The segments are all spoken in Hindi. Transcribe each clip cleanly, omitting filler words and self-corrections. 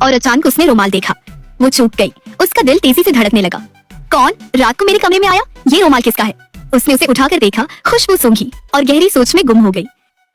और अचानक उसने रुमाल देखा। वो चूक गई। उसका दिल तेजी से धड़कने लगा। कौन रात को मेरे कमरे में आया? ये रुमाल किसका है? उसने उसे उठाकर देखा, खुशबू सूंघी और गहरी सोच में गुम हो गई।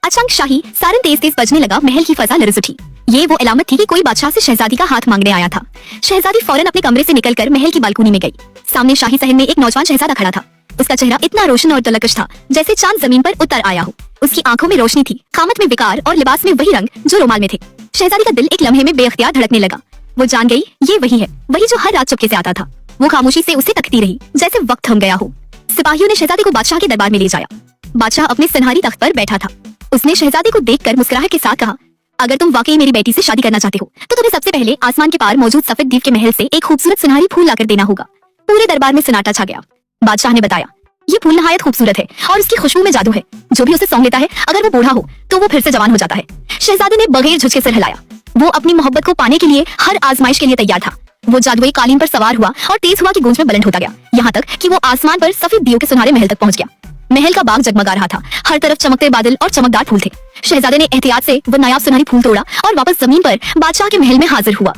अचानक शाही सारन तेज तेज बजने लगा। महल की फजा लरज उठी। ये वो अलामत थी कि कोई बादशाह से शहजादी का हाथ मांगने आया था। शहजादी फौरन अपने कमरे से निकलकर महल की बालकनी में गई। सामने शाही सहन में एक नौजवान शहजादा खड़ा था। उसका चेहरा इतना रोशन और दिलकश था जैसे चांद जमीन पर उतर आया हो। उसकी आंखों में रोशनी थी, कामत में विकार और लिबास में वही रंग जो रुमाल में थे। शहजादी का दिल एक लम्हे में बेअख्तियार धड़कने लगा। वो जान गई ये वही है, वही जो हर रात चुपके से आता था। वो खामोशी से उसे तकती रही जैसे वक्त थम गया हो। सिपाहियों ने शहजादी को बादशाह के दरबार में ले जाया। बादशाह अपने सुनहरी तख्त पर बैठा था। उसने शहजादी को देखकर मुस्कुराहट के साथ कहा, अगर तुम वाकई मेरी बेटी से शादी करना चाहते हो तो तुम्हें सबसे पहले आसमान के पार मौजूद सफेद द्वीप के महल से एक खूबसूरत सुनहरी फूल लाकर देना होगा। पूरे दरबार में सन्नाटा छा गया। बादशाह ने बताया, ये फूल नहायत खूबसूरत है और इसकी खुशबू में जादू है। जो भी उसे सौंग लेता है, अगर वो बूढ़ा हो तो वो फिर से जवान हो जाता है। शहजादी ने बगैर झुझके सिर हिलाया। वो अपनी मोहब्बत को पाने के लिए हर आजमाइश के लिए तैयार था। वो जादुई कालीन पर सवार हुआ और तेज हवा की गूंज में बुलंद होता गया, यहाँ तक कि वो आसमान पर सफेद दियों के सुनहरे महल तक पहुंच गया। महल का बाग जगमगा रहा था। हर तरफ चमकते बादल और चमकदार फूल थे। शहजादे ने एहतियात से वो नायाब सुनहरी फूल तोड़ा और वापस जमीन पर बादशाह के महल में हाजिर हुआ।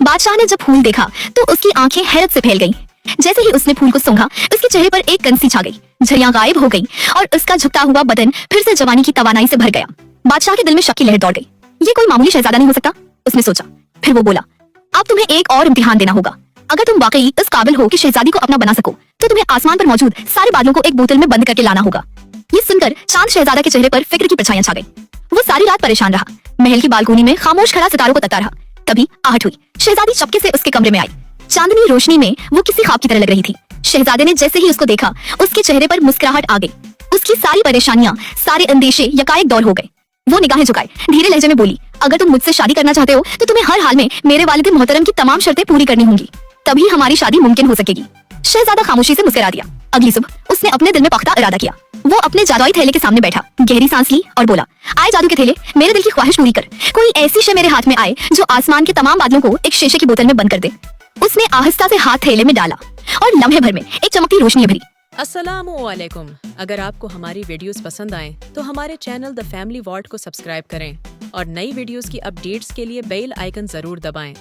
बादशाह ने जब फूल देखा तो उसकी आंखें हैरत से फैल गईं। जैसे ही उसने फूल को सूंघा, उसके चेहरे पर एक कंसी छा गई। झरियां गायब हो गई और उसका झुकता हुआ बदन फिर से जवानी की तवानाई से भर गया। बादशाह के दिल में शक की लहर दौड़ गई। ये कोई मामूली शहजादा नहीं हो सकता, उसने सोचा। फिर वो बोला, अब तुम्हें एक और इम्तिहान देना होगा। अगर तुम वाकई इस काबिल हो कि शहजादी को अपना बना सको तो तुम्हें आसमान पर मौजूद सारे बादलों को एक बोतल में बंद करके लाना होगा। ये सुनकर चांद शहजादा के चेहरे पर फिक्र की परछाइयां छा गई। वो सारी रात परेशान रहा। महल की बालकोनी में खामोश खड़ा सितारों को तकता रहा। तभी आहट हुई। शहजादी चपके से उसके कमरे में आई। चांदनी रोशनी में वो किसी ख्वाब की तरह लग रही थी। शहजादे ने जैसे ही उसको देखा, उसके चेहरे पर मुस्कुराहट आ गई। उसकी सारी परेशानियां, सारे अंदेशे यकायक दूर हो गए। वो निगाहें झुकाए धीरे लहजे में बोली, अगर तुम मुझसे शादी करना चाहते हो तो तुम्हें हर हाल में मेरे वालिद मोहतरम की तमाम शर्तें पूरी करनी होंगी, तभी हमारी शादी मुमकिन हो सकेगी। शहजादा खामोशी से मुस्कुरा दिया। अगली सुबह उसने अपने दिल में पख्ता इरादा किया। वो अपने जादुई थैले के सामने बैठा, गहरी सांस ली और बोला, आए जादू के थैले, मेरे दिल की ख्वाहिश पूरी कर। कोई ऐसी शय मेरे हाथ में आए जो आसमान के तमाम बादलों को एक शीशे की बोतल में बंद कर दे। उसने आहिस्ता से हाथ थैले में डाला और लम्हे भर में एक चमकती रोशनी भरी। अस्सलामुअलैकुम। अगर आपको हमारी वीडियोस पसंद आए तो हमारे चैनल द फैमिली वॉल्ट को सब्सक्राइब करें और नई वीडियोस की अपडेट्स के लिए बेल आइकन जरूर दबाएं।